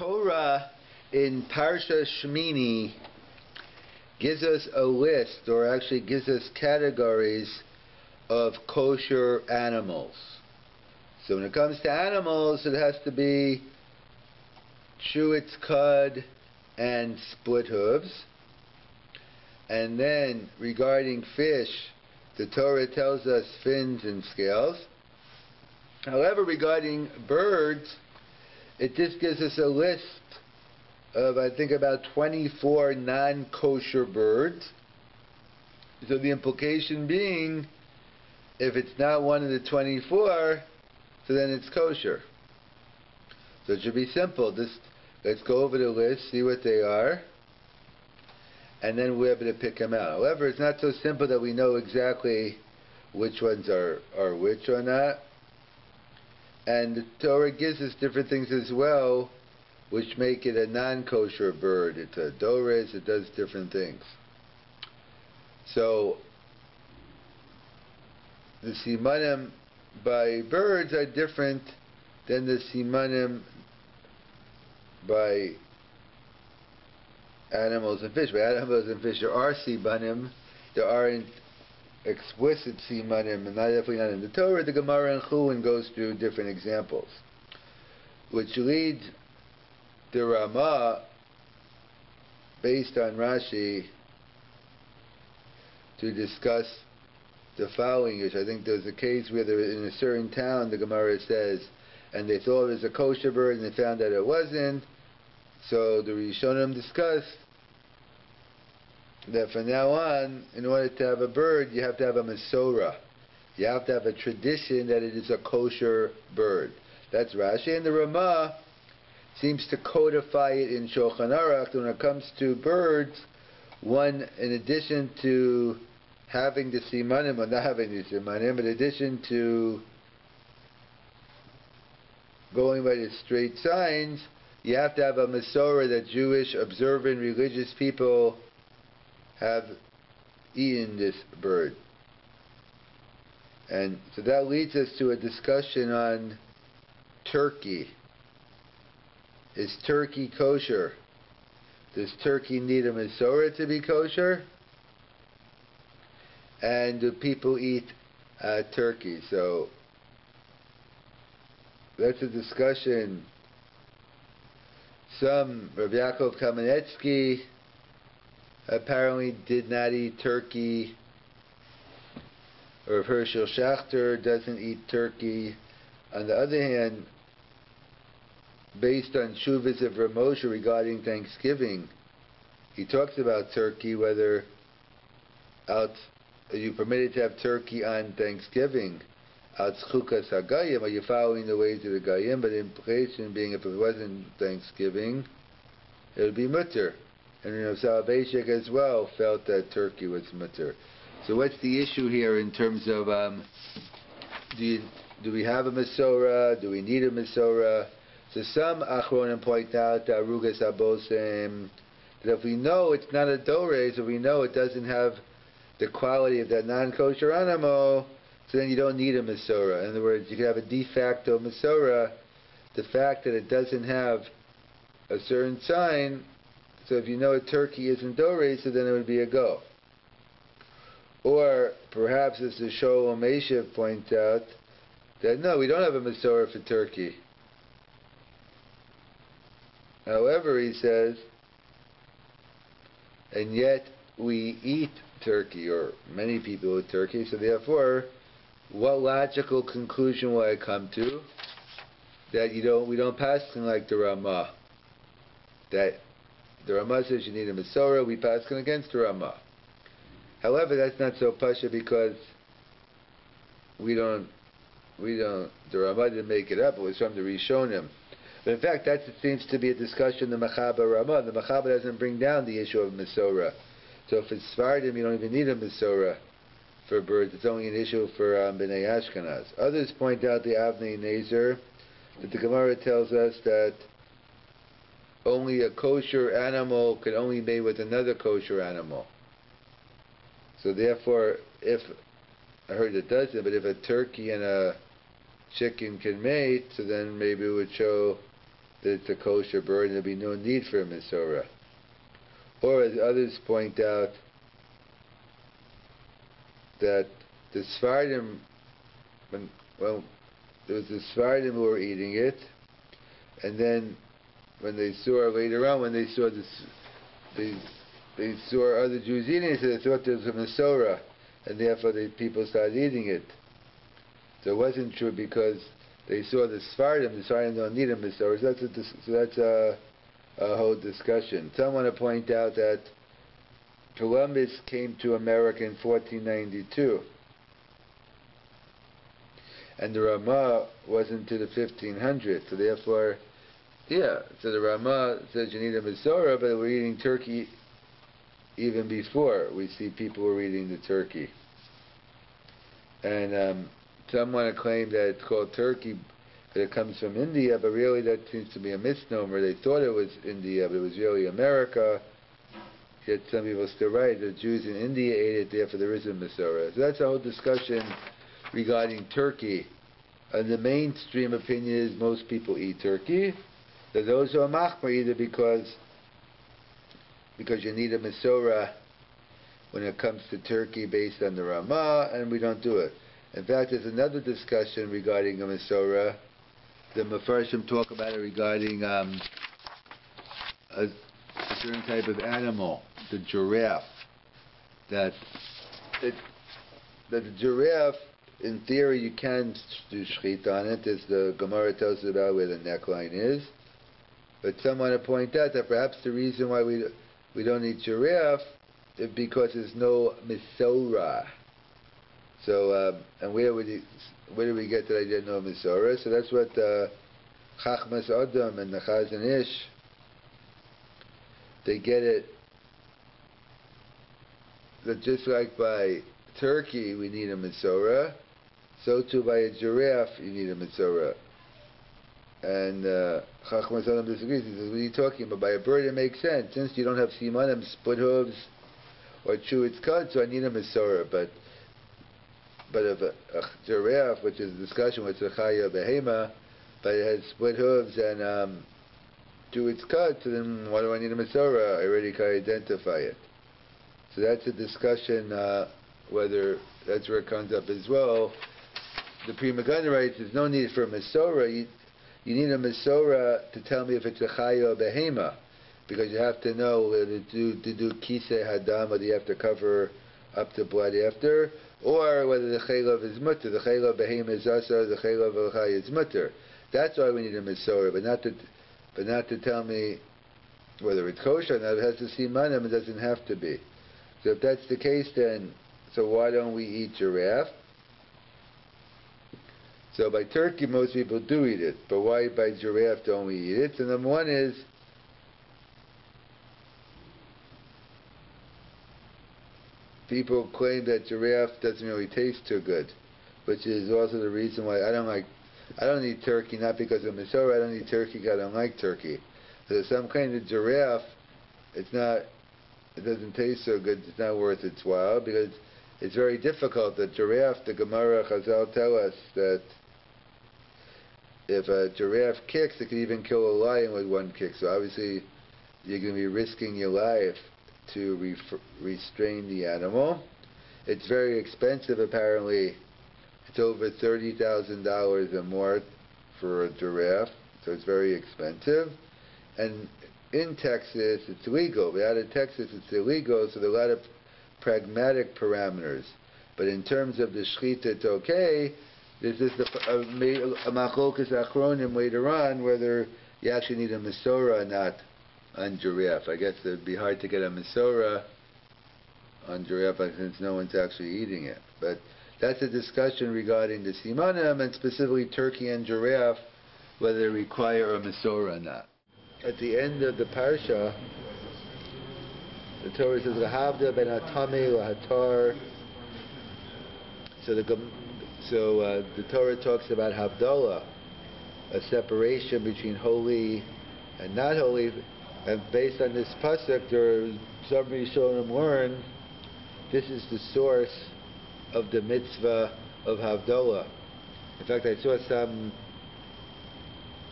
Torah in Parsha Shemini gives us a list, or actually gives us categories of kosher animals. So when it comes to animals, it has to be chewits, cud, and split hooves. And then regarding fish, the Torah tells us fins and scales. However, regarding birds, it just gives us a list of, I think, about 24 non-kosher birds. So the implication being, if it's not one of the 24, so then it's kosher. So it should be simple. Just let's go over the list, see what they are, and then we're able to pick them out. However, it's not so simple that we know exactly which ones are which or not. And the Torah gives us different things as well, which make it a non-kosher bird. It's a dores, it does different things. So, the simanim by birds are different than the simanim by animals and fish. By animals and fish, there are simanim, there aren't explicit simanim, and definitely not in the Torah. The Gemara in Chulin goes through different examples, which leads the Ramah, based on Rashi, to discuss the following, which I think there's a case where in a certain town, the Gemara says, and they thought it was a kosher bird, and they found that it wasn't. So the Rishonim discussed that from now on, in order to have a bird, you have to have a Masorah. You have to have a tradition that it is a kosher bird. That's Rashi. And the Ramah seems to codify it in Shulchan Aruch. When it comes to birds, one, in addition to having the simanim, or not having the simanim, in addition to going by the straight signs, you have to have a Masorah that Jewish, observant, religious people have eaten this bird. And so that leads us to a discussion on turkey. Is turkey kosher? Does turkey need a Masorah to be kosher? And do people eat turkey? So that's a discussion. Some, Rabbi Yaakov Kamenetsky, apparently did not eat turkey, or Herschel Schachter doesn't eat turkey. On the other hand, based on Shuvas of Ramosha regarding Thanksgiving, he talks about turkey, whether are you permitted to have turkey on Thanksgiving? Are you following the ways of the Goyim? But the implication being, if it wasn't Thanksgiving, it would be mutter. And Selevan as well felt that turkey was mutter. So what's the issue here in terms of do we have a Masorah? Do we need a Masorah? So some Achronim point out Arugas Abosem, that if we know it's not a dores, or we know it doesn't have the quality of that non-kosher animal, so then you don't need a Masorah. In other words, you can have a de facto Masorah. The fact that it doesn't have a certain sign, so if you know a turkey isn't dores, so then it would be a go. Or perhaps, as the Sholem Meshiv points out, that no, we don't have a Masorah for turkey. However, he says, and yet we eat turkey, or many people eat turkey, so therefore, what logical conclusion will I come to? That we don't pass like the Ramah. That the Ramah says you need a Masorah, we pass against the Ramah. However, that's not so pasha, because the Ramah didn't make it up, it was from the Rishonim. But in fact, that seems to be a discussion in the Machaba Ramah. The Machaba doesn't bring down the issue of Masorah. So if it's Sfardim, you don't even need a Masorah for birds. It's only an issue for B'nai Ashkenaz. Others point out the Avnei Nezer, that the Gemara tells us that only a kosher animal can only mate with another kosher animal. So therefore, if I heard it doesn't, but if a turkey and a chicken can mate, so then maybe it would show that it's a kosher bird and there'll be no need for a Mesorah. Or as others point out, that the Sephardim, there was the Sephardim who were eating it, and then when they saw later on, when they saw this, they saw other Jews eating it, so they thought there was a Mesorah, and therefore the people started eating it. So it wasn't true because they saw the Sephardim don't need a Mesorah. So that's a whole discussion. Some want to point out that Columbus came to America in 1492, and the Ramah wasn't to the 1500s. So therefore, so the Ramah says you need a Mesorah, but we're eating turkey even before. We see people were eating the turkey. And some want to claim that it's called turkey, that it comes from India, but really that seems to be a misnomer. They thought it was India, but it was really America. Yet some people still write the Jews in India ate it, therefore there is a Mesorah. So that's a whole discussion regarding turkey. And the mainstream opinion is most people eat turkey. There's those who are machmir either because you need a Mesorah when it comes to turkey based on the Ramah, and we don't do it. In fact, there's another discussion regarding a Mesorah. The Mefarshim talk about it regarding a certain type of animal, the giraffe. That the giraffe, in theory, you can do shchita on it, as the Gemara tells us about where the neckline is. But some want to point out that perhaps the reason why we don't eat giraffe is because there's no Mesorah. So, and where do we get that I didn't know Mesorah? So that's what Chachmas Adam and the Chazon Ish, they get it, that just like by turkey we need a Mesorah, so too by a giraffe you need a Mesorah. And Chachmas Adam disagrees. He says, what are you talking about? By a bird it makes sense. Since you don't have simanim, split hooves, or chew its cud, so I need a Mesorah. But if a giraffe, which is a discussion with Zechaya Behema, but it has split hooves and chew its cud, so then why do I need a Mesorah? I already can identify it. So that's a discussion whether that's where it comes up as well. The Pri Megadim writes, there's no need for a Mesorah. You need a Mesorah to tell me if it's a Chaya or Behema, because you have to know whether to do Kisei Hadam, whether you have to cover up the blood after, or whether the Chaylav is mutter. The Chaylav Behema is Asar, the Chaylav of Chaya is mutter. That's why we need a Mesorah, but not to tell me whether it's kosher. Now, if it has to simanim, it doesn't have to be. So if that's the case, then so why don't we eat giraffe? So by turkey, most people do eat it, but why by giraffe don't we eat it? So number one is, people claim that giraffe doesn't really taste too good, which is also the reason why I don't eat turkey, not because of Mesorah. I don't eat turkey because I don't like turkey. So some claim that giraffe, it doesn't taste so good, it's not worth its while, because it's very difficult. The giraffe, the Gemara Chazal tell us that if a giraffe kicks, it can even kill a lion with one kick. So obviously, you're going to be risking your life to restrain the animal. It's very expensive, apparently. It's over $30,000 or more for a giraffe, so it's very expensive. And in Texas, it's legal. But out of Texas, it's illegal, so there are a lot of pragmatic parameters. But in terms of the shchita, it's okay. There's just a machlokas achronim later on whether you actually need a Mesorah or not on giraffe. I guess it would be hard to get a Mesorah on giraffe since no one's actually eating it. But that's a discussion regarding the simanim, and specifically turkey and giraffe, whether they require a Mesorah or not. At the end of the parsha, the Torah says, "L'havda ben hatame l'hatar." So the Torah talks about havdalah, a separation between holy and not holy, and based on this pasuk, some Rishonim learn this is the source of the mitzvah of havdalah. In fact, I saw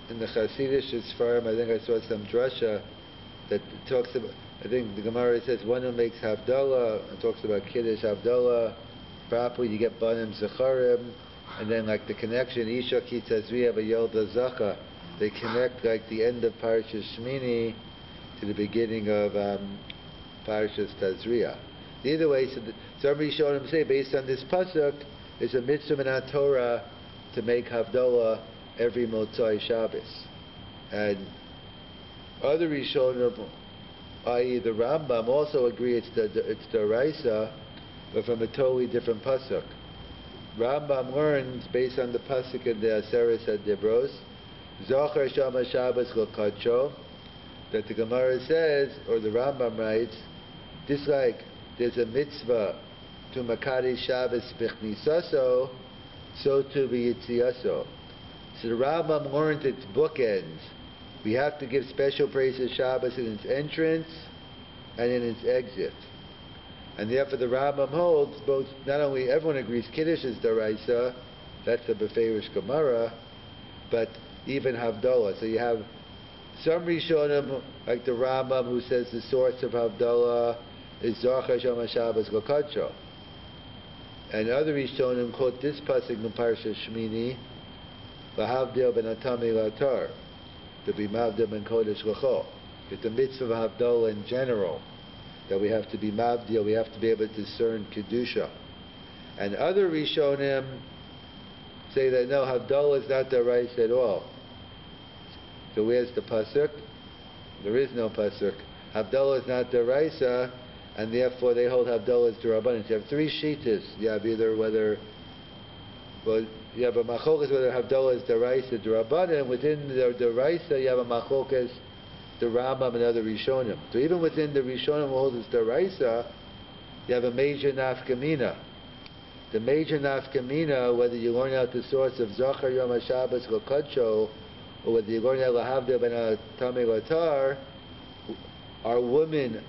in the Hasidic Sfarim, I think I saw some drasha that talks about, I think the Gemara says one who makes Havdalah, and talks about Kiddush Havdalah, properly you get Banim Zecharim, and then like the connection, Isha Kitzazriya V'Yolda Zacha, they connect like the end of Parashas Shemini to the beginning of Parashas Tazriya. Either way, so some Rishonim say, based on this pasuk, it's a mitzvah in Torah to make Havdalah every Motzai Shabbos. And other Rishonim, i.e. the Rambam, also agree it's the Raisa, but from a totally different pasuk. Rambam learns, based on the pasuk in the Aseres HaDibros, Zocher Shama Shabbos L'Kadsho, that the Gemara says, or the Rambam writes, just like there's a mitzvah to Makari Shabbos B'chnisaso, so too B'yitziaso. So the Rambam learned its bookends. We have to give special praise to Shabbos in its entrance and in its exit. And therefore the Rambam holds both, not only everyone agrees Kiddush is Daraisa, that's the Beferish Gemara, but even Havdalah. So you have some Rishonim, like the Rambam, who says the source of Havdalah is Zocher Shama Shabbos L'Kadsho. And other Rishonim quote this pasuk in Parashas Shemini, V'havdil ben atami l'atar, to be mavdil ben kodesh l'chol. It's the mitzvah of Havdalah in general, that we have to be mavdil, we have to be able to discern kedusha. And other Rishonim say that no, Havdalah is not the rice at all. So where's the pasuk? There is no pasuk. Havdalah is not the raisa, and therefore they hold Havdalah as D'Rabbanan. So you have three shitas. You have either you have a machokas whether Havdalah is the raisa D'Rabbanan, and within the raisa you have a machokas the Rambam and other Rishonim. So even within the Rishonim who hold it's the raisa, you have a major nafkamina. The major nafkamina, whether you learn out the source of Zachar Yom HaShabbos L'Kadsho, or whether you're going to Lahavdil ben Atami Latar, are women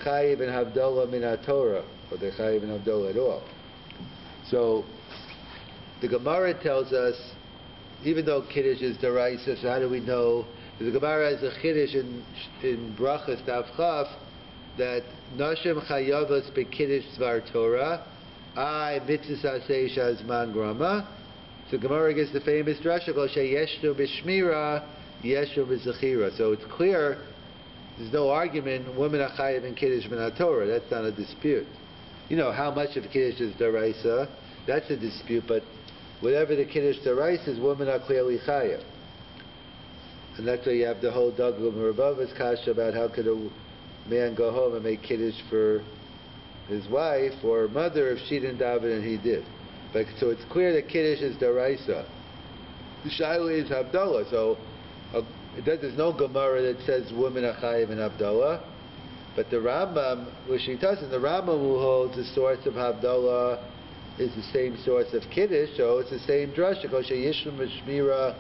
Chayiv and Havdalah min HaTorah, or they Chayiv and Havdalah at all. So the Gemara tells us, even though Kiddush is Daraisa, so how do we know? The Gemara has a Kiddush in Brachas Tavchaf that Nashim Chayavos Bekiddush Zvar Torah, I mitzvah aseh shazman grama. So Gemara gives the famous drasha called Sheyeshnu b'shmira, Yeshnu b'zechira. So it's clear, there's no argument, women are chayiv in Kiddush min Torah. That's not a dispute. You know, how much of Kiddush is deraisa, that's a dispute, but whatever the Kiddush deraisa is, women are clearly chayiv. And that's why you have the whole Dagul Merabava's kasha about how could a man go home and make Kiddush for his wife or mother if she didn't daven and he did. But, so it's clear that Kiddush is deraisa. The Shaila is Havdalah. So there's no Gemara that says women are chayiv in Havdalah. But the Rambam, which he doesn't, the Rambam who holds the source of Havdalah is the same source of Kiddush, so it's the same drasha. Yishum b'shmira,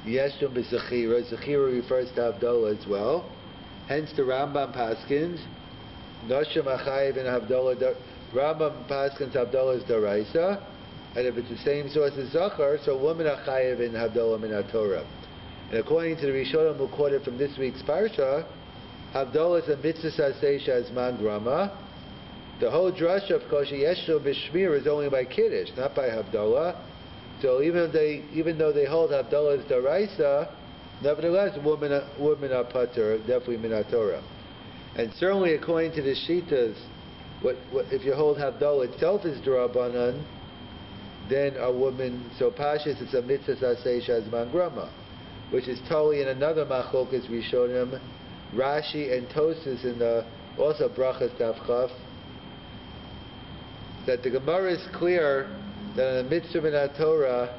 Yeshum b'zechira. Zechira refers to Havdalah as well. Hence the Rambam paskins, Noshim achayiv in Havdalah. Rambam paskins Havdalah is daraisa, and if it's the same source as Zachar, so women are chayiv in Havdalah min HaTorah. And according to the Rishonim who quoted from this week's parsha, Havdalah is a mitzvah aseh shazman grama. The whole drasha of Koshi Yeshua b'shmir is only by Kiddush, not by Havdalah. So even though they hold Havdalah as daraisa, nevertheless women are patur, definitely min HaTorah. And certainly according to the Shitas, what if you hold Havdalah itself is D'Rabbanan, then a woman, so Pashas it's a mitzvah aseh shazman grama, which is totally in another machokas Rishonim, Rashi and Tosas in the also Brachas Tavchaf, that the Gemara is clear that in a mitzvah min HaTorah,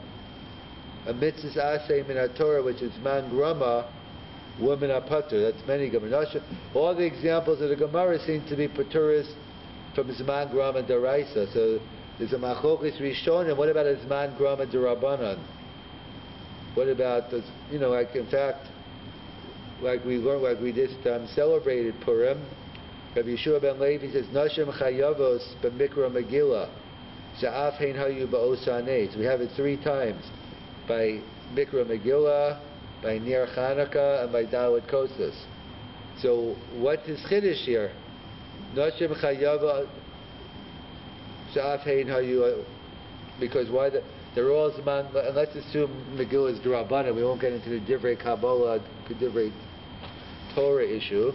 a mitzvah aseh min HaTorah, which is man grama, women are patur. That's many Gemara. All the examples of the Gemara seem to be paturis from Zman Grama Daraisa. So there's a Machokas Rishonim. What about a Zman Grama Darabanan? What about this? You know, like in fact, like we learned, like we just celebrated Purim. Rabbi Yeshua ben Levi says, "Nashim chayavos b'mikra Megillah, she'af hein hayu ba'osanei." We have it 3 times by Mikra Megillah, by Ner Chanukah, and by Dalit Kosas. So what is Chiddush here? Nashim Chayava Sha'af Hein Hayu, because why they're all Zman, and let's assume Megillah is D'Rabbanan, we won't get into the Divrei Kabbalah, Divrei Torah issue.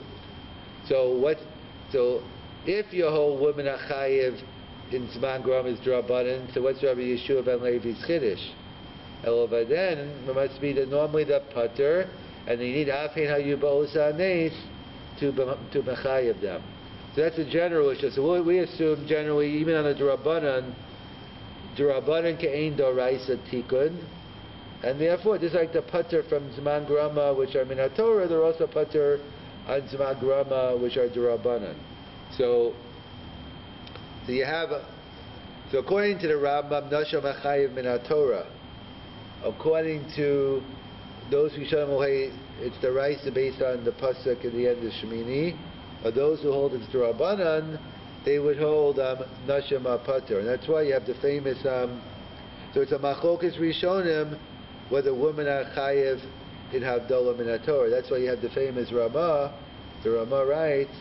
So if your whole woman Achayev in Zman Gram is D'Rabbanan, so what's Rabbi Yeshua ben Levi's Chiddush? However, then it must be that normally the putter, and they need Afin Hayu Ba'osa Nes to Mechayev them. So that's a general issue. So we assume generally, even on a D'Rabbanan Ke'ein Doraisa Tikun, and therefore, just like the putter from Zman Grama, which are Min Torah, they're also putter on Zman Grama, which are D'Rabbanan. So you have, so according to the Rambam, Nasha Machayev Min Torah. According to those who show it's the Raisa based on the pasuk at the end of Shemini, or those who hold it's D'Rabbanan, they would hold Nasha Pater, and that's why you have the famous. So it's a Machokas Rishonim whether women are Chayev in Havdalah Min Torah. That's why you have the famous Ramah. The Ramah writes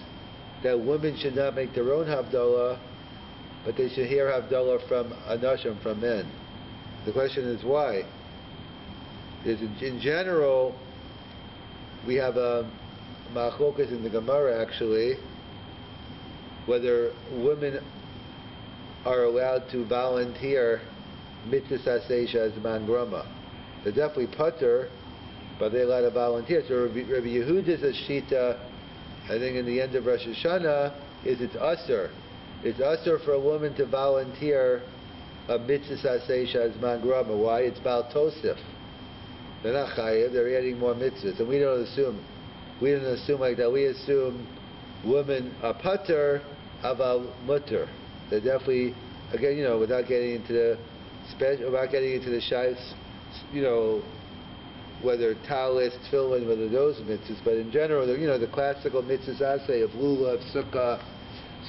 that women should not make their own Havdalah, but they should hear Havdalah from Anashim, from men. The question is why? In general, we have a Machokas in the Gemara actually, whether women are allowed to volunteer mitzvah sasesha as man grama. They're definitely putter, but they're allowed to volunteer. So Rabbi Yehuda's shita, I think in the end of Rosh Hashanah, is it's usher. It's usher for a woman to volunteer a mitzvah sasesha as man grama. Why? It's Baal Tosif. They're not chayev, they're adding more mitzvahs. And we don't assume like that. We assume women are putter, aval mutter. They're definitely, again, without getting into the shayts, whether talis, tefillin, whether those mitzvahs, but in general, the classical mitzvahs asay of lulav, sukkah.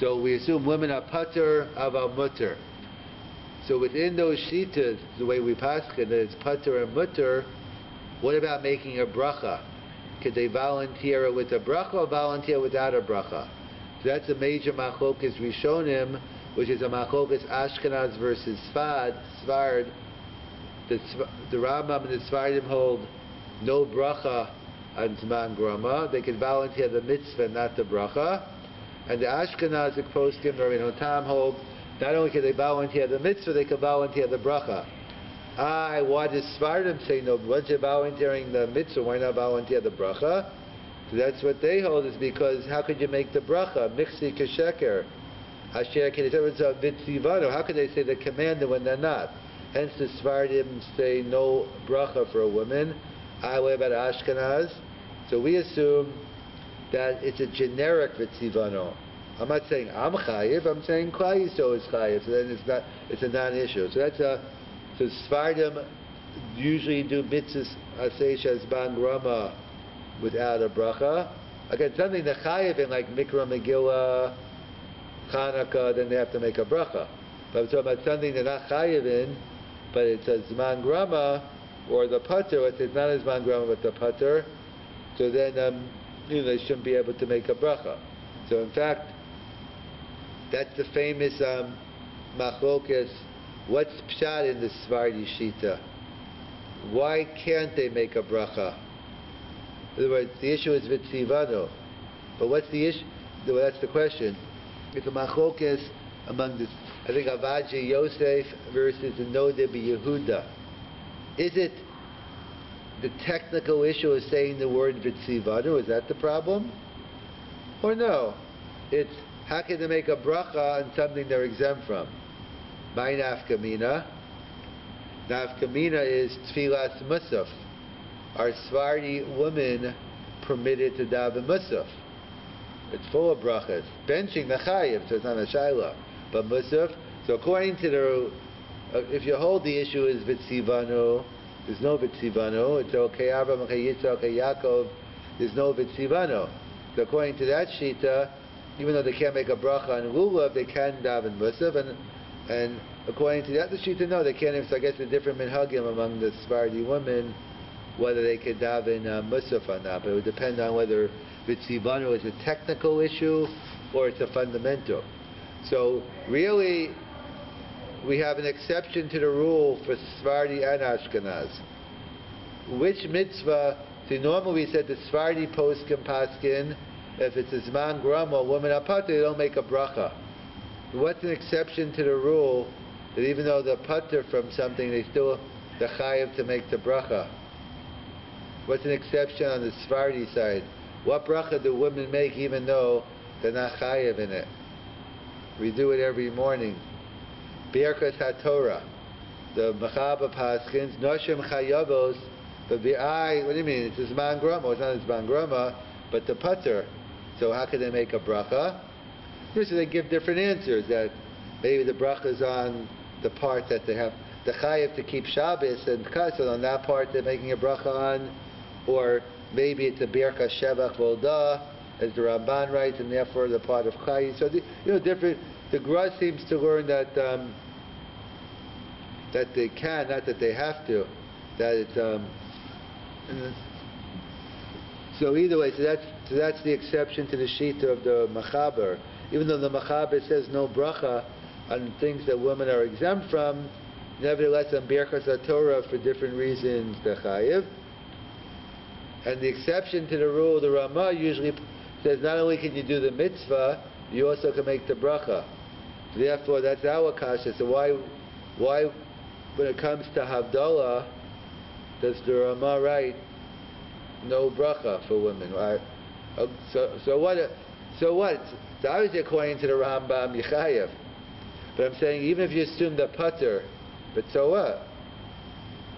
So we assume women are putter, aval mutter. So within those shitas, the way we paskin, that it's putter and mutter. What about making a bracha? Could they volunteer with a bracha or volunteer without a bracha? So that's a major machokas rishonim, which is a machokas Ashkenaz versus Sfard. The Rambam and the Sfardim hold no bracha on Zman Grama. They can volunteer the mitzvah, not the bracha. And the Ashkenazic poskim, Rabbi Notam, hold not only can they volunteer the mitzvah, they can volunteer the bracha. Why does Sfardim say no? Once you're volunteering the mitzvah, why not volunteer the bracha? So that's what they hold, is because how could you make the bracha? Mixi kasheker. Asher k'nitzavitza vitzivano. How could they say the commanded when they're not? Hence the Sfardim say no bracha for a woman. What about Ashkenaz? So we assume that it's a generic vitzivano. I'm not saying I'm chayiv, I'm saying Klal Yisrael is chayiv. So then it's a non-issue. So Sfardim usually do mitzvahs aseish as ban grama without a bracha. Again, something that chayiv in like Mikra, Megillah, Chanukah, then they have to make a bracha. But I'm talking about something they're not chayiv in, but it's a zman grama or the putter. It's not a zman grama but the putter. So then they shouldn't be able to make a bracha. So in fact, that's the famous machlokas. What's pshat in the Svardi Shita? Why can't they make a bracha? In other words, the issue is vitzivano. But what's the issue? Well, that's the question. It's a machlokas among this, I think Avaji Yosef versus the Nodeh Yehuda. Is it the technical issue of saying the word vitzivano? Is that the problem? Or no? It's how can they make a bracha on something they're exempt from? My nafkamina. Nafkamina is tfilas musaf. Are Sfardi women permitted to daven musaf? It's full of brachas. Benching the chayiv, so it's not a shayla. But musaf, so according to the, if you hold the issue is vitzivano, there's no vitzivano. It's okay, Abraham, okay, Yitzhak, okay, Yaakov, there's no vitzivano. So according to that shita, even though they can't make a bracha on lulav, they can daven musaf, and according to that, the shita, no, they can't. So I guess the different minhagim among the Sephardi women whether they could daven musaf or not. But it would depend on whether Vitzivanu is a technical issue or it's a fundamental. So really, we have an exception to the rule for Sephardi and Ashkenaz. Which mitzvah? See, normally we said the Sephardi poskim paskin, if it's a zman grama, a woman apata, they don't make a bracha. What's an exception to the rule that even though they're pater from something, they still the chayiv to make the bracha? What's an exception on the Sephardi side? What bracha do women make even though they're not chayiv in it? We do it every morning. Birkas HaTorah. The Mechaba Paskins, Noshim Chayavos, but what do you mean? It's a Zman Grama. It's not a Zman Grama, but the Pater. So how can they make a bracha? So they give different answers. That maybe the bracha is on the part that they have the Chayiv to keep Shabbos, and so on that part they're making a bracha on, or maybe it's a Birkas Shevach Volda, as the Ramban writes, and therefore the part of Chayiv. So different. The Gra seems to learn that that they can, not that they have to. That it's so either way, so that's the exception to the shita of the Machaber. Even though the Machaber says no bracha on things that women are exempt from, nevertheless on Birkas HaTorah for different reasons the chayiv. And the exception to the rule, the Ramah usually says not only can you do the mitzvah, you also can make the bracha. Therefore, that's our kasha. So why, when it comes to Havdalah, does the Ramah write no bracha for women? Right? So what? So obviously according to the Rambam Yechayev. But I'm saying even if you assume the pater, but so what?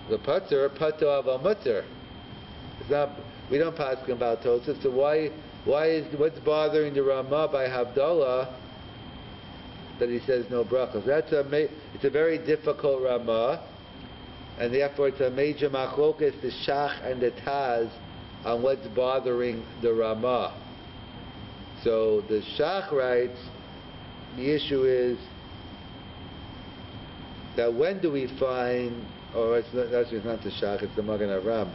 The pater of a mutter. It's not. We don't pass about Tosaf. So what's bothering the Ramah by Havdalah that he says no bracha? It's a very difficult Ramah, and therefore it's a major machlokas, the Shach and the Taz, on what's bothering the Ramah. So the Shach writes, the issue is that when do we find, or it's not the Shach, it's the Magen Avraham.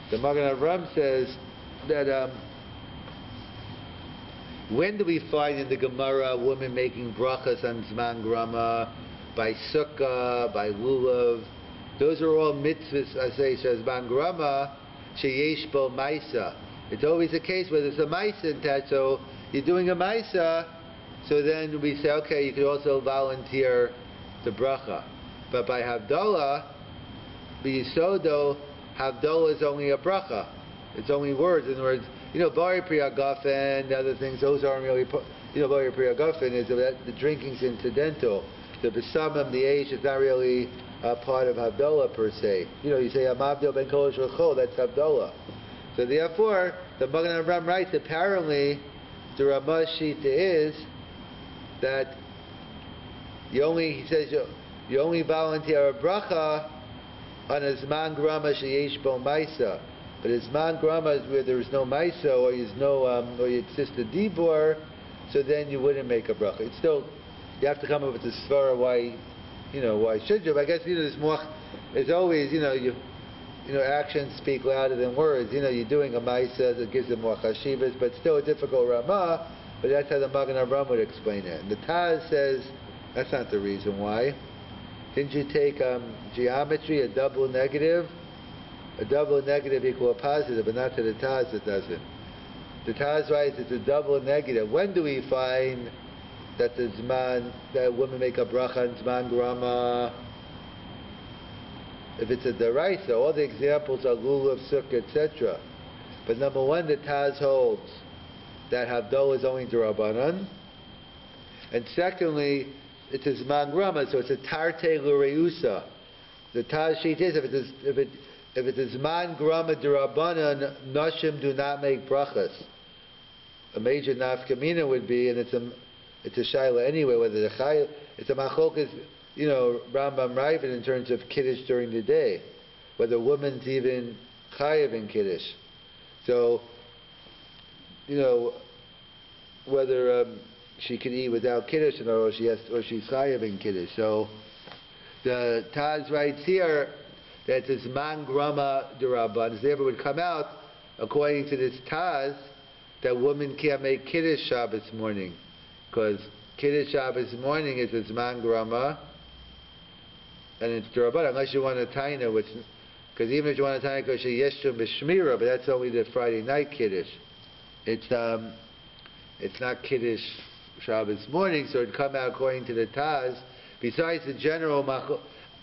The Magen Avraham says that when do we find in the Gemara a woman making brachas on Zman Grama, by Sukkah, by Lulav? Those are all mitzvahs, I say, Zman Grama, sheyesh bo maisa. It's always the case where there's a maisa in that, so you're doing a maisa, so then we say, okay, you could also volunteer the bracha. But by Havdalah, b'yisodo, Havdalah is only a bracha. It's only words. In other words, Bari Priyagafen, the other things, those aren't really, Bari Priyagafen is that the drinking's incidental. The Besamim, the age, is not really part of Havdalah per se. You say, Amavdil ben Kodesh L'chol, that's Havdalah. So therefore, the Magen Avraham writes, apparently, the Ramah Shita is that you only volunteer a bracha on a Zman Grama sheyesh bo maisa. But a Zman Grama is where there is no maisa, or it's just a dibor, so then you wouldn't make a bracha. It's still, you have to come up with the svara why should you? But I guess there's more. It's always actions speak louder than words. You're doing a maisa that gives it more chashivas, but still a difficult Ramah. But that's how the Magen Avraham would explain it. And the Taz says that's not the reason why. Didn't you take geometry, a double negative? A double negative equal a positive, but not to the Taz it doesn't. The Taz writes it's a double negative. When do we find that that women make a bracha on Zman Grama? If it's a deraisa, all the examples are lulav, sukkah, etc. But number one, the Taz holds that Havdalah is only D'Rabbanan, and secondly, it's a Zman Grama, so it's a tarte l'reusa. The Taz sheet is if it is Zman Grama D'Rabbanan, Nashim do not make brachas. A major nafkamina would be, and it's a shaila anyway, whether the chayil, it's a machlokas, Rambam Ravid in terms of kiddush during the day, whether a woman's even chayiv in kiddush. So, whether she can eat without kiddush or she's chayiv in kiddush. So the Taz writes here that it's man grama deraban. Therefore, would come out according to this Taz that women can't make Kiddush Shabbos morning, because Kiddush Shabbos morning is it's man grama, and it's deraban. Unless you want a taina, which, because even if you want a taina, because yeshum b'shmira, but that's only the Friday night Kiddush. It's not Kiddush Shabbos morning, so it'd come out according to the Taz. Besides the general,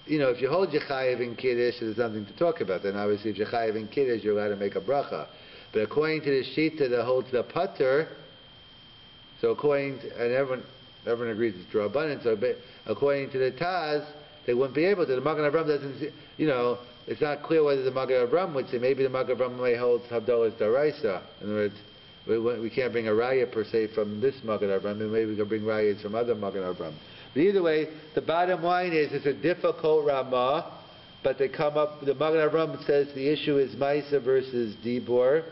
if you hold Yechayev in Kiddush, there's something to talk about. Then obviously, if Yechayev in Kiddush, you're allowed to make a bracha. But according to the Shita that holds the putter, so according to, and everyone agrees it's Drabanan, so according to the Taz, they wouldn't be able to. The Magen Avraham doesn't, it's not clear whether the Magen Avraham would say. Maybe the Magen Avraham may hold Havdalah as Daraisa. In other words, we can't bring a raya per se from this Magen Avraham, and maybe we can bring rayas from other Magen Avraham. But either way, the bottom line is it's a difficult Ramah, but they come up, the Magen Avraham says the issue is Maisa versus Dibor,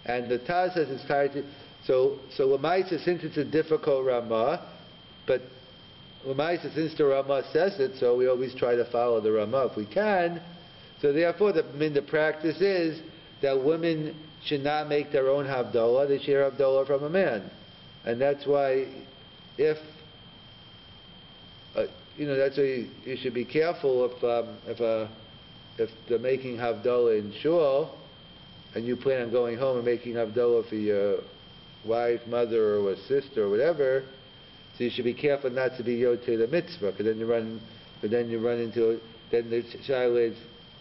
and the Taz says it's tied to, so Lamaisa, since it's a difficult Ramah, but Lamaisa, since the Ramah says it, so we always try to follow the Ramah if we can. So therefore, the practice is that women should not make their own Havdalah, they share Havdalah from a man. And that's why if that's why you should be careful if they're making Havdalah in shul, and you plan on going home and making Havdalah for your wife, mother, or sister, or whatever. So you should be careful not to be yotei the mitzvah, because then you run into then the child is,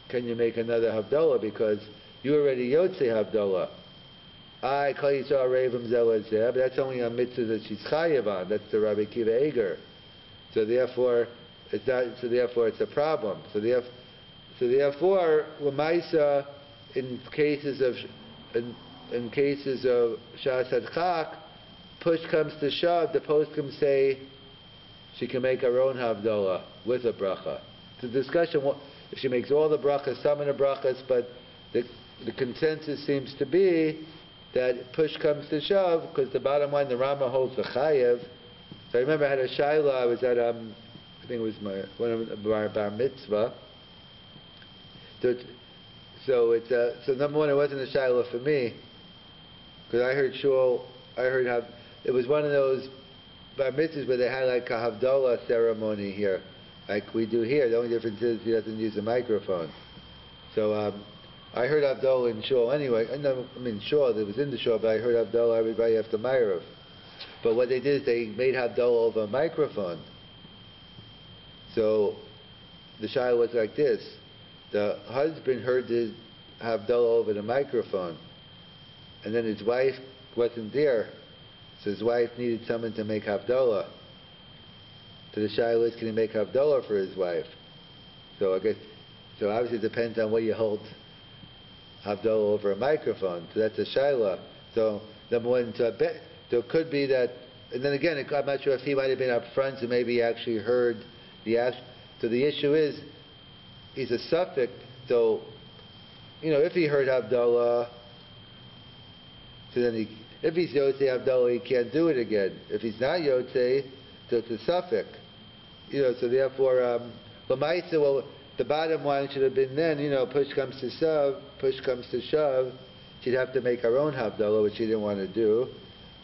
can you make another Havdalah because you already yotei Havdalah. I call you so Revim Zelazeh, but that's only a mitzvah that she's chayav on. That's the Rabbi Kiva Eger. So therefore, it's not. So therefore, it's a problem. So therefore, Lamaisa, in cases of Shas Hadchak, push comes to shove, the poskim say she can make her own Havdalah with a bracha. The discussion, if she makes all the brachas, some of the brachas, but the consensus seems to be that push comes to shove, because the bottom line, the Rama holds the chayev. So I remember I had a shaila. I was at I think it was one of my bar mitzvah. So number one, it wasn't a shaila for me, because I heard how it was one of those bar mitzvahs where they had like a Havdalah ceremony here, like we do here. The only difference is he doesn't use a microphone. So I heard Havdalah in shul anyway. Shul, it was in the shul, but I heard Havdalah everybody after Ma'ariv. But what they did is they made Havdalah over a microphone. So the shayla was like this. The husband heard the Havdalah over the microphone, and then his wife wasn't there, so his wife needed someone to make Havdalah. So the shayla is, can he make Havdalah for his wife? So obviously it depends on where you hold Havdalah over a microphone. So that's a shayla. So number one, so it could be that, and then again, I'm not sure if he might have been up front, so maybe he actually heard the act. So the issue is, he's a suffix, so, if he heard Havdalah, so then if he's Yotzei Havdalah, he can't do it again. If he's not Yotzei, so it's a suffix. So therefore, the bottom line should have been then, push comes to shove, she'd have to make her own Havdalah, which she didn't want to do.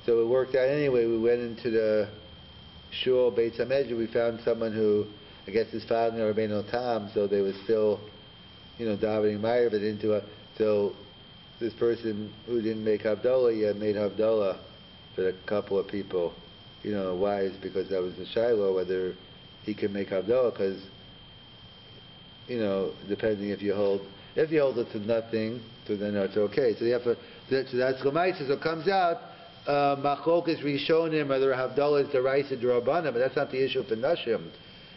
So it worked out anyway. We went into the shul Beit HaMedrash. We found someone who, I guess his father never made no tam, so they were still, davening Ma'ariv, but so this person who didn't make Havdalah yet made Havdalah for a couple of people. Why? Is because that was the shiloh, whether he can make Havdalah, because, depending if you hold it to nothing, so then it's okay. So that's Lamaisa. So it comes out, Machlokas Rishonim, whether Havdalah is Deraisa D'Rabbanan, but that's not the issue for Nashim.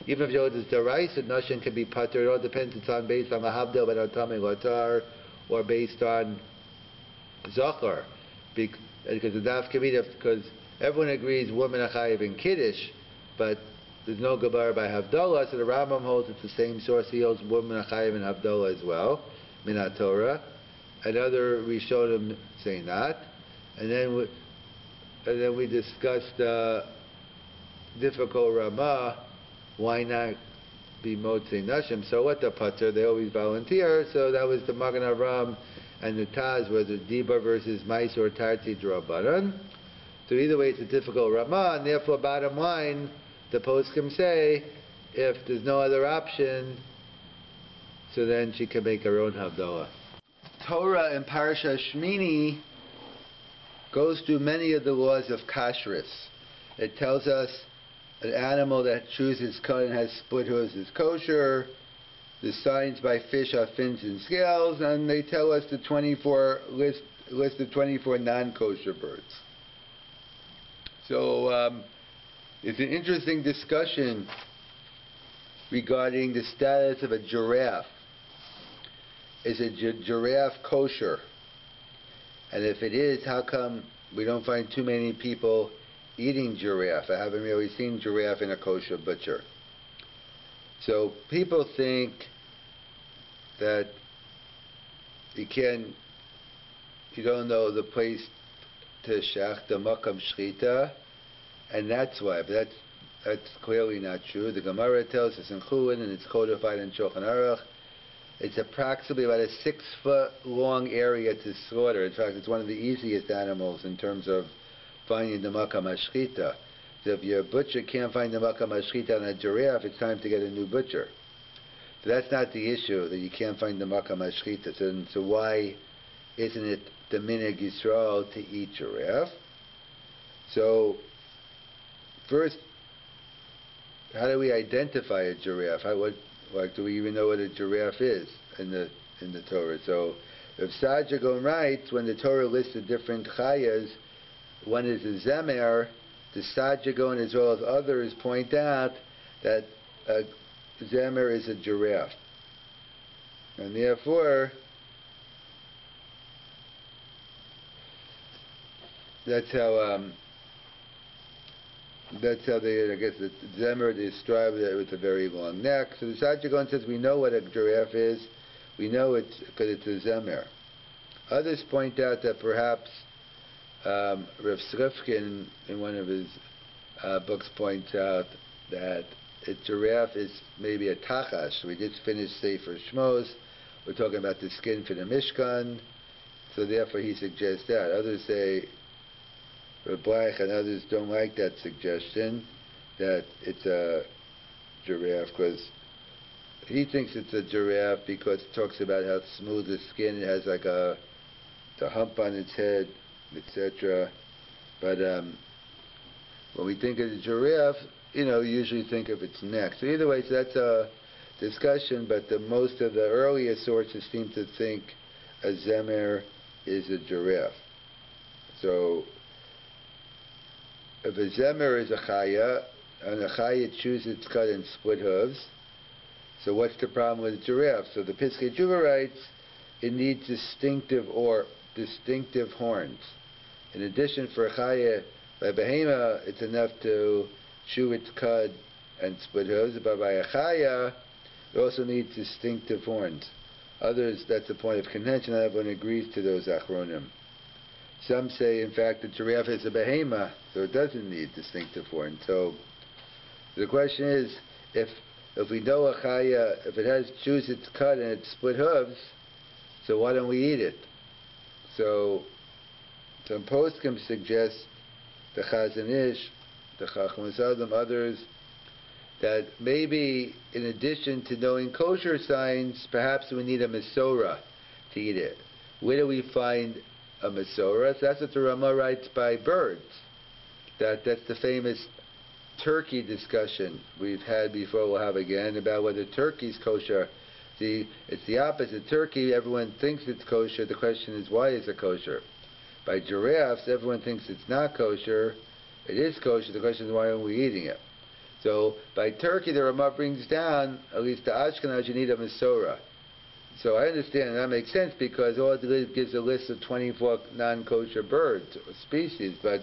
Even if you hold it's Deraisa, Nashim can be Pater. It all depends. It's based on the Havdalah, but on Tamei Latar, or based on Zachar. Because the Daf Kavita, because everyone agrees women are chayiv in Kiddush, but there's no Gabar by Havdalah, so the Rambam holds it's the same source. He holds women are chayiv in Havdalah as well, Minat Torah. And other Rishonim say not. And then we discussed difficult Ramah. Why not be motzei nashim. So what the pater? They always volunteer. So that was the Magen Avraham and the Taz, was a Diba versus Mais or Tarti Drabanan. So either way, it's a difficult Ramah, and therefore, bottom line, the poskim say, if there's no other option, so then she can make her own Havdalah. Torah in Parasha Shemini goes through many of the laws of kashrus. It tells us an animal that chews its cud and has split hooves is kosher. The signs by fish are fins and scales, and they tell us the 24 list of 24 non-kosher birds. So it's an interesting discussion regarding the status of a giraffe. Is a giraffe kosher? And if it is, how come we don't find too many people eating giraffe? I haven't really seen giraffe in a kosher butcher. So people think that you don't know the place to shach the makam shchita, and that's why. But that's clearly not true. The Gemara tells us in Chulin, and it's codified in Shulchan Aruch. It's approximately about a 6-foot long area to slaughter. In fact, it's one of the easiest animals in terms of finding the makam hashchita. So if your butcher can't find the makam hashchita on a giraffe, it's time to get a new butcher. So that's not the issue, that you can't find the makam hashchita. So why isn't it the minhag Yisrael to eat giraffe? So first, how do we identify a giraffe? Do we even know what a giraffe is in the Torah? So if Sajagon writes, when the Torah lists the different chayas, one is a zemer, the Sajagon as well as others point out that a zemer is a giraffe. And therefore, that's how they, I guess, the zemer described it with a very long neck. So the Sajagon says we know what a giraffe is. We know it's because it's a zemer. Others point out that perhaps Rav Srifkin in one of his books points out that a giraffe is maybe a tachash. We just finished Sefer Shmos. We're talking about the skin for the Mishkan. So therefore he suggests that. Others say, Rabbi and others don't like that suggestion that it's a giraffe, because he thinks it's a giraffe because it talks about how smooth the skin, it has like the hump on its head, etc. But when we think of the giraffe, we usually think of its neck. So either way, so that's a discussion, but most of the earlier sources seem to think a zemer is a giraffe. So if a zemer is a chaya, and a chaya chews its cud and split hooves, so what's the problem with a giraffe? So the Piskei Tshuva writes, it needs distinctive horns. In addition, for a chaya, by behema, it's enough to chew its cud and split hooves, but by a chaya, it also needs distinctive horns. Others, that's a point of contention, not everyone agrees to those achronim. Some say, in fact, the giraffe is a behema, so it doesn't need distinctive horns. So the question is, if we know a chaya, if it chews its cud and its split hooves, so why don't we eat it? So some poskim suggest, the Chazon Ish, the Chachmas Adam, others, that maybe in addition to knowing kosher signs, perhaps we need a Mesorah to eat it. Where do we find a Mesorah? So that's what the Ramah writes by birds. That's the famous turkey discussion we've had before, we'll have again, about whether turkey's kosher. See, it's the opposite. Turkey, everyone thinks it's kosher. The question is, why is it kosher? By giraffes, everyone thinks it's not kosher. It is kosher. The question is, why aren't we eating it? So by turkey, the Ramah brings down, at least the Ashkenaz, you need a Mesorah. So I understand, that makes sense, because all it gives a list of 24 non-kosher birds or species, but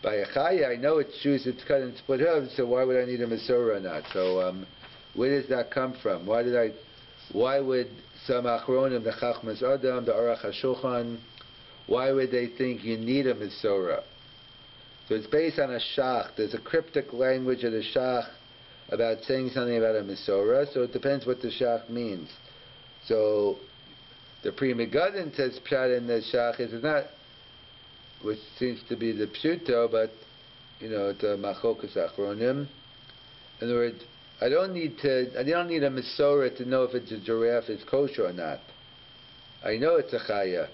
by a chaya, I know it chews its cut and split hooves, so why would I need a Mesorah or not? So where does that come from? Why would some achronim, the Chachmas Adam, the Aruch HaShulchan, why would they think you need a Mesorah? So it's based on a shach. There's a cryptic language of the shach about saying something about a Mesorah, so it depends what the Shach means. So the Pri Megadim says Pshat in the Shach is not, which seems to be the Pshuto, but it's a Machokas Achronim. In other words, I don't need a Mesorah to know if it's a giraffe is kosher or not. I know it's a Chaya.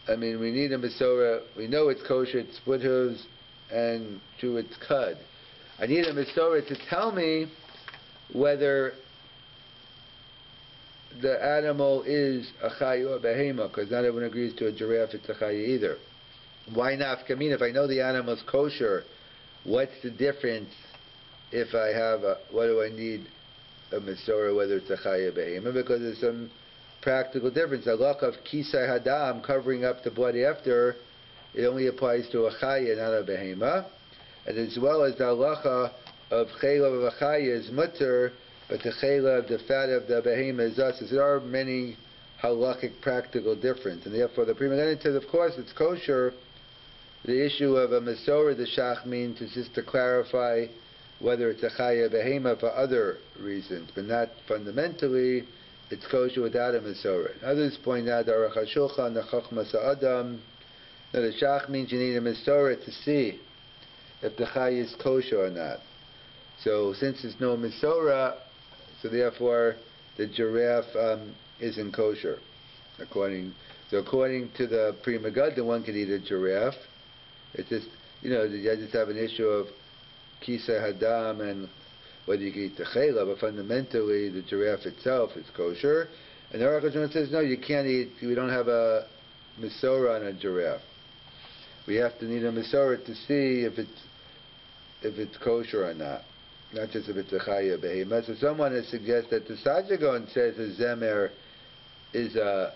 I mean, we need a Mesorah. We know it's kosher, it's split hooves, and chew its cud. I need a Mesorah to tell me whether the animal is a Chaya or Behema, because not everyone agrees to a giraffe it's a Chaya either. Why not? I mean, if I know the animal's kosher, what's the difference if I have what do I need a Mesorah, whether it's a Chaya Behema? Because there's some practical difference. The halacha of Kisai Hadam, covering up the blood after, it only applies to a Chaya, not a Behema. And as well as the halacha of Chayla of a Chaya is mutter, but the Chayla of the fat of the Behema is us. There are many halachic practical difference. And therefore the Pri Megadim says, of course, it's kosher. The issue of a Mesorah, the Shach means, is just to clarify whether it's a Chaya Behema for other reasons, but not fundamentally. It's kosher without a Mesorah. Others point out the Aruch HaShulchan, the Chochmas HaAdam. Now the Shach means you need a Mesorah to see if the Chaya is kosher or not. So since there's no Mesorah, so therefore the giraffe isn't kosher. According to the Pri Megadim, one can eat a giraffe. It's just, you just have an issue of Kisei Hadam and whether you can eat the chayla, but fundamentally the giraffe itself is kosher. And the Aruch HaShulchan says, no, you can't eat, we don't have a Mesorah on a giraffe. We have to need a Mesorah to see if it's kosher or not just if it's a chaya behema. So someone has suggested that the Sajagon says a zemer is a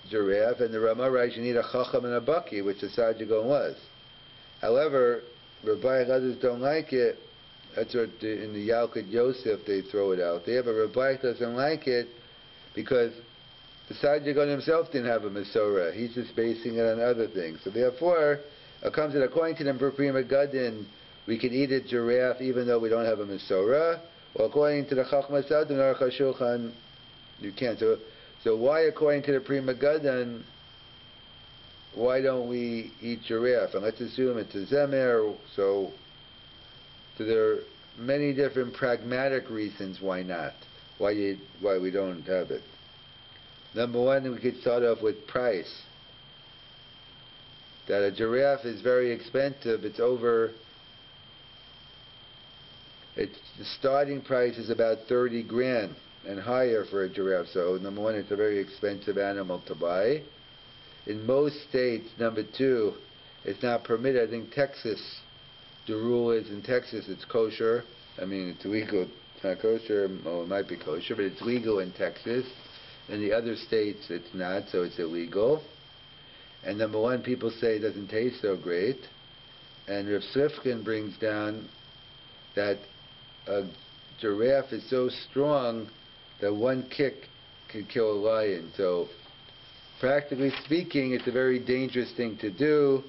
giraffe, and the Ramah writes you need a chacham and a baki, which the Sajagon was. However, Rabbi and others don't like it. That's what in the Yalkut Yosef they throw it out there. But Rabbi doesn't like it because the Sajagon himself didn't have a Mesorah. He's just basing it on other things. So therefore, it comes that according to the Pri Megadim, we can eat a giraffe even though we don't have a Mesorah. Well, according to the Chochmas HaAdam and Aruch HaShulchan, you can't. So why, according to the Pri Megadim, why don't we eat giraffe? And let's assume it's a zemer. So there are many different pragmatic reasons why not. Why we don't have it. Number one, we could start off with price. That a giraffe is very expensive. The starting price is about 30 grand and higher for a giraffe. So number one, it's a very expensive animal to buy. In most states, number two, it's not permitted. I think Texas, the rule is in Texas it's kosher. I mean, it's legal. It's not kosher. Well, it might be kosher, but it's legal in Texas. In the other states, it's not, so it's illegal. And number one, people say it doesn't taste so great. And Rav Sifkin brings down that a giraffe is so strong that one kick can kill a lion. So practically speaking, it's a very dangerous thing to do.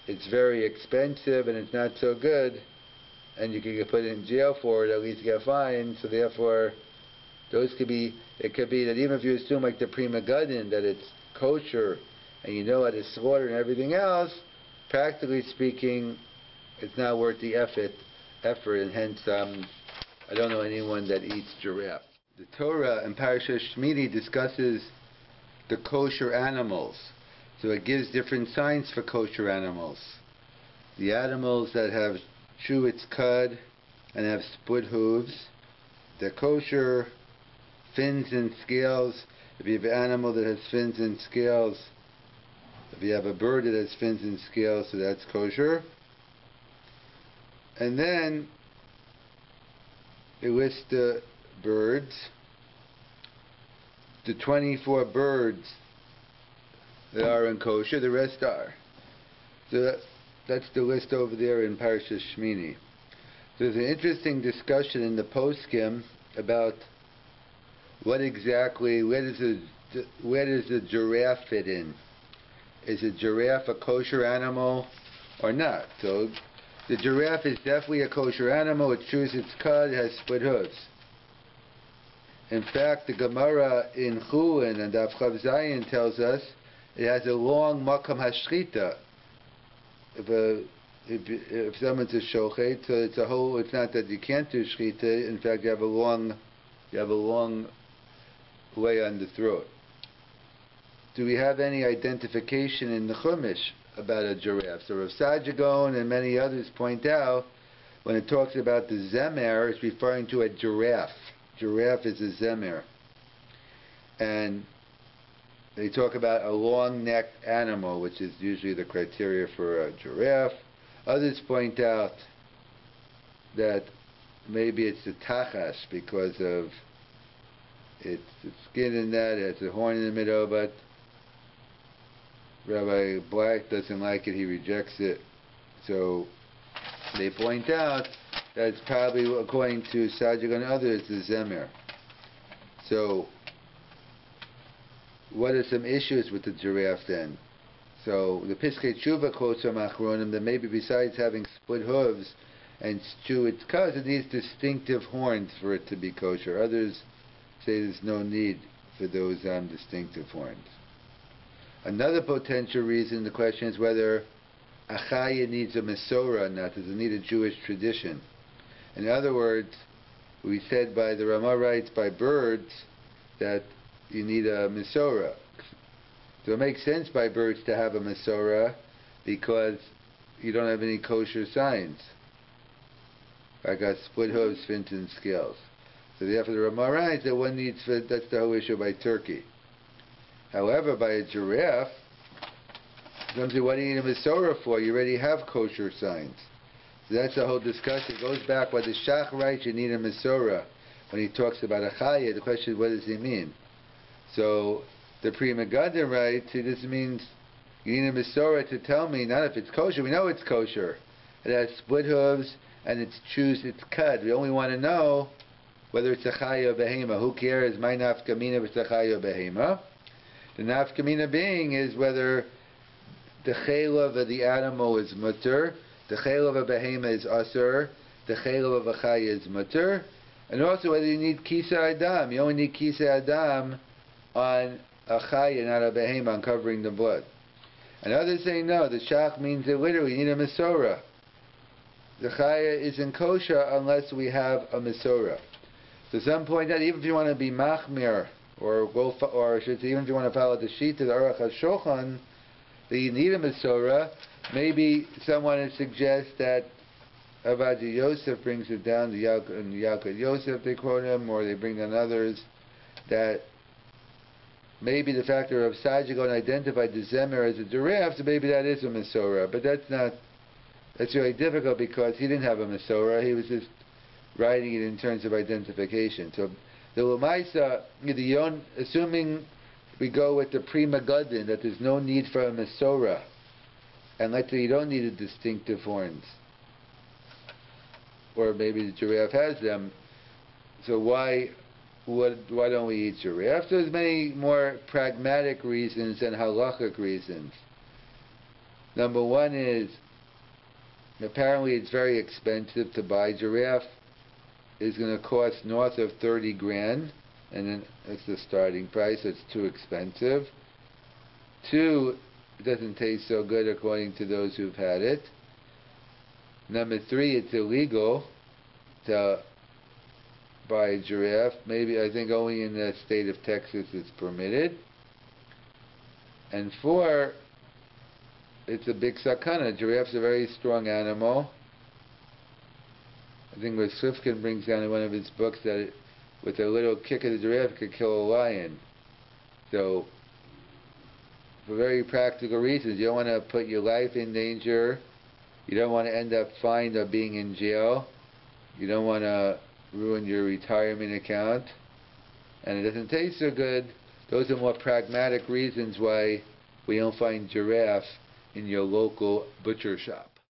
It's very expensive and it's not so good. And you can get put in jail for it, at least get fined. So therefore, it could be that even if you assume like the Pri Megadim that it's kosher and you know how to slaughter and everything else, practically speaking, it's not worth the effort, and hence I don't know anyone that eats giraffe. The Torah in Parashat Shemini discusses the kosher animals. So it gives different signs for kosher animals. The animals that have chew its cud and have split hooves, they're kosher. Fins and scales. If you have an animal that has fins and scales, if you have a bird that has fins and scales, so that's kosher. And then it lists the birds. The 24 birds that are in kosher, the rest are. So that's the list over there in Parashat Shemini. There's an interesting discussion in the poskim about where does the giraffe fit in? Is a giraffe a kosher animal or not? So The giraffe is definitely a kosher animal. It chews its cud. It has split hooves. In fact, the Gemara in Chulin and Daf Chav Zayin tells us it has a long makam hashchita. If someone's a shochet, so it's a whole. It's not that you can't do shchita. In fact, you have a long way on the throat. Do we have any identification in the Chumash about a giraffe? So Rav Sajagon and many others point out when it talks about the zemer, it's referring to a giraffe. Giraffe is a zemer. And they talk about a long-necked animal, which is usually the criteria for a giraffe. Others point out that maybe it's the tachas because of its skin in that, it has a horn in the middle, but Rabbi Black doesn't like it, he rejects it. So they point out that it's probably, according to Sajid and others, the zemer. So what are some issues with the giraffe then? So the Piskei Tshuva quotes from Achronim that maybe besides having split hooves and chew its cud, it needs distinctive horns for it to be kosher. Others say there's no need for those distinctive horns. Another potential reason, the question is whether a chaya needs a mesorah or not. Does it need a Jewish tradition? In other words, we said by the Ramah writes by birds that you need a mesorah. So it makes sense by birds to have a mesorah because you don't have any kosher signs. I got split hooves, fins, and scales. So therefore the Ramah writes that one needs, that's the whole issue by turkey. However, by a giraffe, somebody, what do you need a mesorah for? You already have kosher signs. So that's the whole discussion. It goes back why the Shach writes you need a mesorah. When he talks about a chaya, the question is what does he mean? So the Pri Megadim writes, this means you need a mesorah to tell me, not if it's kosher, we know it's kosher. It has split hooves and it chews its cud. We only want to know whether it's a chaya or behema. Who cares? My nafkamina if it's a chaya or behema. The nafkamina being is whether the chelav of the animal is mutter, the chelav of a behema is asur, the chelav of a chaya is mutter, and also whether you need kisa adam. You only need kisa adam on a chaya, not a behema, on covering the blood. And others say no, the shach means that literally you need a mesorah. The chaya isn't kosher unless we have a mesorah. So some point out, even if you want to be machmir, or I should say, even if you want to follow the sheet of the Aruch HaShulchan, that you need a mesorah, maybe someone would suggest that Avadia Yosef brings it down, the Yalkut Yosef they quote him, or they bring down others, that maybe the factor of Sajagon identified the zemer as a giraffe, so maybe that is a mesorah, but that's really difficult because he didn't have a mesorah, he was just writing it in terms of identification. So the Lamaisa, assuming we go with the Pri Megadim, that there's no need for a mesorah, and let's say you don't need a distinctive horns, or maybe the giraffe has them, so why don't we eat giraffe? So there's many more pragmatic reasons than halachic reasons. Number one is, apparently it's very expensive to buy giraffe. It's going to cost north of 30 grand, and then that's the starting price, so it's too expensive. Two, it doesn't taste so good according to those who've had it. Number three, it's illegal to buy a giraffe. Maybe, I think only in the state of Texas it's permitted. And four, it's a big sakana. Giraffe's a very strong animal. I think Sifkin brings down in one of his books that with a little kick of the giraffe could kill a lion. So, for very practical reasons, you don't want to put your life in danger. You don't want to end up fined or being in jail. You don't want to ruin your retirement account. And it doesn't taste so good. Those are more pragmatic reasons why we don't find giraffe in your local butcher shop.